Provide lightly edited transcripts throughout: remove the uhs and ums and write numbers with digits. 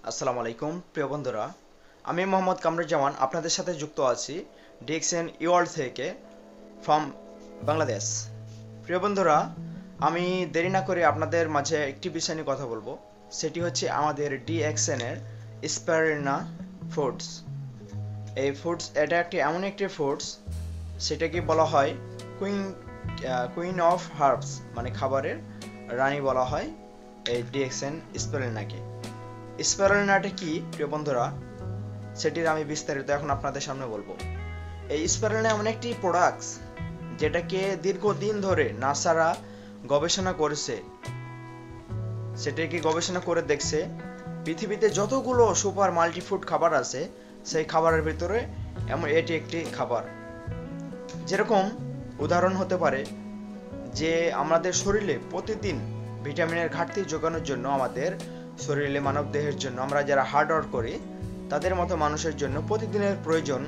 আসসালামু আলাইকুম প্রিয় বন্ধুরা, আমি মোহাম্মদ কামরুজ্জামান আপনাদের সাথে যুক্ত আছি ডিএক্সএন ওয়ার্ল্ড থেকে ফ্রম বাংলাদেশ। প্রিয় বন্ধুরা, আমি দেরি না করে আপনাদের মাঝে একটি বিষয় নিয়ে কথা বলবো, সেটি হচ্ছে আমাদের ডিএক্সএন এর স্পাইরুলিনা ফুডস। এই ফুডস এটা এমন একটি ফুডস, সেটাকে বলা হয় কুইন কুইন অফ হার্বস, মানে খাবারের রানী বলা হয় এই ডিএক্সএন স্পাইরুলিনাকে। স্পাইরুলিনাটা কি প্রিয় বন্ধুরা, সেটির আমি বিস্তারিত এখন আপনাদের সামনে বলবো। এই স্পাইরুলিনা এমন একটি প্রোডাক্টস যেটাকে দীর্ঘদিন ধরে নাসারা গবেষণা করেছে। সেটাকে গবেষণা করে দেখছে পৃথিবীতে যতগুলো সুপার মাল্টিফুড খাবার আছে সেই খাবারের ভিতরে এটি একটি খাবার। যেরকম উদাহরণ হতে পারে যে আমাদের শরীরে প্রতিদিন ভিটামিনের ঘাটতি যোগানোর জন্য, আমাদের শরীরে মানব দেহের জন্য, আমরা যারা হার্ড ওয়ার্ক করি তাদের মতো মানুষের জন্য প্রতিদিনের প্রয়োজন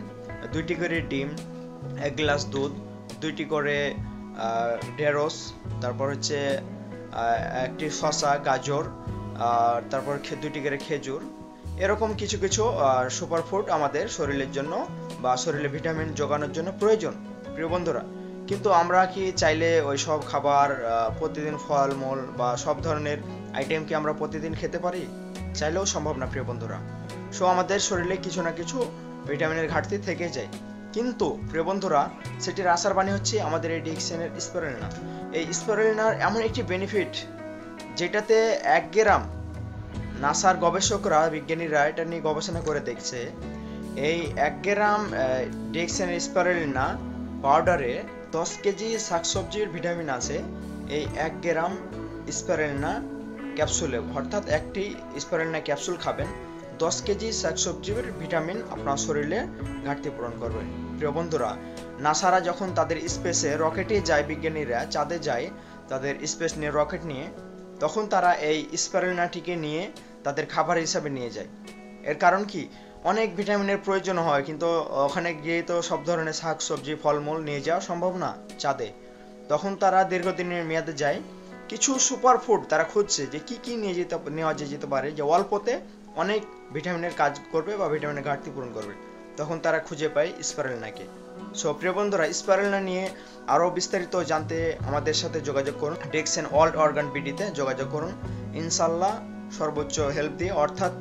2টি করে ডিম, 1 গ্লাস দুধ, 2টি করে ঢেঁড়স, তারপর হচ্ছে একটি শসা, গাজর, তারপর 2টি করে খেজুর। এরকম কিছু কিছু সুপার ফুড আমাদের শরীরের জন্য বা শরীরে ভিটামিন যোগানোর জন্য প্রয়োজন প্রিয় বন্ধুরা। কিন্তু আমরা কি চাইলে ওই সব খাবার প্রতিদিন ফলমূল বা সব ধরনের আইটেম কি আমরা প্রতিদিন খেতে পারি? চাইলেও সম্ভব না প্রিয় বন্ধুরা। সো আমাদের শরীরে কিছু না কিছু ভিটামিনের ঘাটতি থেকে যায়। কিন্তু প্রিয় বন্ধুরা, সেটির আসার বাণী হচ্ছে আমাদের এই ডিএক্সএনের স্পাইরুলিনা। এই স্পাইরুলিনার এমন একটি বেনিফিট যেটাতে 1 গ্রাম, নাসার গবেষকরা, বিজ্ঞানীরা এটা নিয়ে গবেষণা করে দেখছে, এই 1 গ্রাম ডিএক্সএন স্পাইরুলিনা পাউডারে 10 কেজি শাকসবজির ভিটামিন আছে এই 1 গ্রাম স্পাইরুলিনা ক্যাপসুলে। অর্থাৎ একটি স্পাইরুলিনা ক্যাপসুল খাবেন, 10 কেজি শাকসবজির ভিটামিন আপনার শরীরে ঘাটতি পূরণ করবে। প্রিয় বন্ধুরা, নাসারা যখন তাদের স্পেসে রকেটে যায়, বিজ্ঞানীরা চাঁদে যায় তাদের স্পেস নিয়ে, রকেট নিয়ে, তখন তারা এই স্পাইরুলিনাটিকে নিয়ে তাদের খাবার হিসাবে নিয়ে যায়। এর কারণ কি, অনেক ভিটামিনের প্রয়োজন হয়, কিন্তু ওখানে গিয়ে তো সব ধরনের শাক সবজি ফলমূল নিয়ে যাওয়া সম্ভব না চাঁদে। তখন তারা দীর্ঘদিনের মেয়াদে যায়, কিছু সুপার ফুড তারা খুঁজছে যে কি নেওয়া যেতে পারে যে অল্পতে অনেক ভিটামিনের কাজ করবে বা ভিটামিনের ঘাটতি পূরণ করবে। তখন তারা খুঁজে পায় স্পাইরুলিনাকে। সো প্রিয় বন্ধুরা, স্পাইরুলিনা নিয়ে আরও বিস্তারিত জানতে আমাদের সাথে যোগাযোগ করুন, ডিএক্সএন ওয়ার্ল্ড অর্গান বিডিতে যোগাযোগ করুন। ইনশাল্লাহ সর্বোচ্চ হেল্প দিয়ে, অর্থাৎ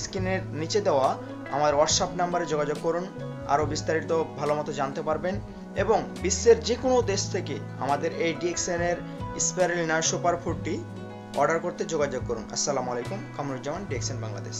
স্ক্রিনের নিচে দেওয়া আমার হোয়াটসঅ্যাপ নাম্বারে যোগাযোগ করুন, আরও বিস্তারিত ভালো মতো জানতে পারবেন। এবং বিশ্বের যে কোনো দেশ থেকে আমাদের এই ডিএক্সএন এর স্পাইরুলিনা সুপার ফুডটি অর্ডার করতে যোগাযোগ করুন। আসসালামু আলাইকুম, কামরুজ্জামান, ডিএক্সএন বাংলাদেশ।